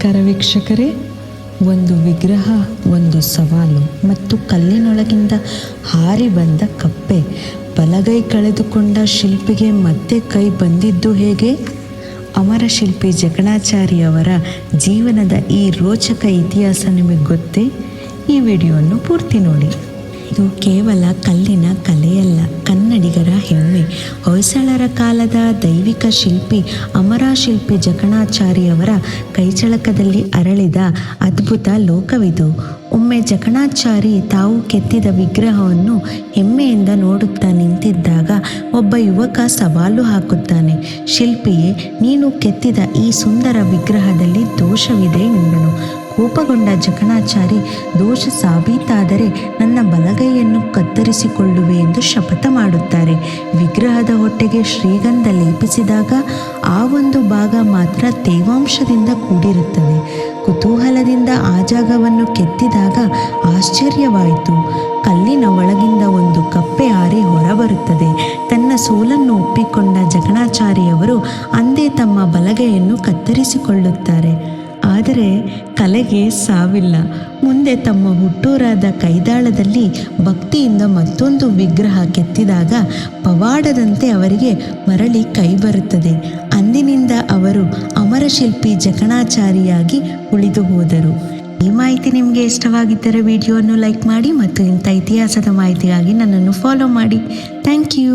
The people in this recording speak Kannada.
ನಮಸ್ಕಾರ ವೀಕ್ಷಕರೇ. ಒಂದು ವಿಗ್ರಹ, ಒಂದು ಸವಾಲು ಮತ್ತು ಕಲ್ಲಿನೊಳಗಿಂದ ಹಾರಿ ಬಂದ ಕಪ್ಪೆ. ಬಲಗೈ ಕಳೆದುಕೊಂಡ ಶಿಲ್ಪಿಗೆ ಮತ್ತೆ ಕೈ ಬಂದಿದ್ದು ಹೇಗೆ? ಅಮರ ಶಿಲ್ಪಿ ಜಕಣಾಚಾರಿ ಅವರ ಜೀವನದ ಈ ರೋಚಕ ಇತಿಹಾಸ ನಿಮಗೆ ಗೊತ್ತೇ? ಈ ವಿಡಿಯೋವನ್ನು ಪೂರ್ತಿ ನೋಡಿ. ಇದು ಕೇವಲ ಕಲ್ಲಿನ ಕಲೆಯಲ್ಲ, ಕನ್ನಡಿಗರ ಹೆಮ್ಮೆ. ಹೊಯ್ಸಳರ ಕಾಲದ ದೈವಿಕ ಶಿಲ್ಪಿ ಅಮರ ಶಿಲ್ಪಿ ಜಕಣಾಚಾರಿ ಅವರ ಕೈಚಳಕದಲ್ಲಿ ಅರಳಿದ ಅದ್ಭುತ ಲೋಕವಿದು. ಒಮ್ಮೆ ಜಕಣಾಚಾರಿ ತಾವು ಕೆತ್ತಿದ ವಿಗ್ರಹವನ್ನು ಹೆಮ್ಮೆಯಿಂದ ನೋಡುತ್ತಾ ನಿಂತಿದ್ದಾಗ ಒಬ್ಬ ಯುವಕ ಸವಾಲು ಹಾಕುತ್ತಾನೆ. ಶಿಲ್ಪಿಯೇ, ನೀನು ಕೆತ್ತಿದ ಈ ಸುಂದರ ವಿಗ್ರಹದಲ್ಲಿ ದೋಷವಿದೆ ಎಂದನು. ಕೋಪಗೊಂಡ ಜಕಣಾಚಾರಿ, ದೋಷ ಸಾಬೀತಾದರೆ ನನ್ನ ಬಲಗೈಯನ್ನು ಕತ್ತರಿಸಿಕೊಳ್ಳುವೆ ಎಂದು ಶಪಥ ಮಾಡುತ್ತಾರೆ. ವಿಗ್ರಹದ ಹೊಟ್ಟೆಗೆ ಶ್ರೀಗಂಧ ಲೇಪಿಸಿದಾಗ ಆ ಒಂದು ಭಾಗ ಮಾತ್ರ ತೇವಾಂಶದಿಂದ ಕೂಡಿರುತ್ತದೆ. ಕುತೂಹಲದಿಂದ ಆ ಜಾಗವನ್ನು ಕೆತ್ತಿದಾಗ ಆಶ್ಚರ್ಯವಾಯಿತು. ಕಲ್ಲಿನ ಒಳಗಿಂದ ಒಂದು ಕಪ್ಪೆ ಹಾರಿ ಹೊರಬರುತ್ತದೆ. ತನ್ನ ಸೋಲನ್ನು ಒಪ್ಪಿಕೊಂಡ ಜಕಣಾಚಾರಿಯವರು ಅಂದೇ ತಮ್ಮ ಬಲಗೈಯನ್ನು ಕತ್ತರಿಸಿಕೊಳ್ಳುತ್ತಾರೆ. ಆದರೆ ಕಲೆಗೆ ಸಾವಿಲ್ಲ. ಮುಂದೆ ತಮ್ಮ ಹುಟ್ಟೂರಾದ ಕೈದಾಳದಲ್ಲಿ ಭಕ್ತಿಯಿಂದ ಮತ್ತೊಂದು ವಿಗ್ರಹ ಕೆತ್ತಿದಾಗ ಪವಾಡದಂತೆ ಅವರಿಗೆ ಮರಳಿ ಕೈ ಬರುತ್ತದೆ. ಅಂದಿನಿಂದ ಅವರು ಅಮರಶಿಲ್ಪಿ ಜಕಣಾಚಾರಿಯಾಗಿ ಉಳಿದು ಹೋದರು. ಈ ಮಾಹಿತಿ ನಿಮಗೆ ಇಷ್ಟವಾಗಿದ್ದರೆ ವಿಡಿಯೋವನ್ನು ಲೈಕ್ ಮಾಡಿ ಮತ್ತು ಇಂಥ ಇತಿಹಾಸದ ಮಾಹಿತಿಗಾಗಿ ನನ್ನನ್ನು ಫಾಲೋ ಮಾಡಿ. Thank you.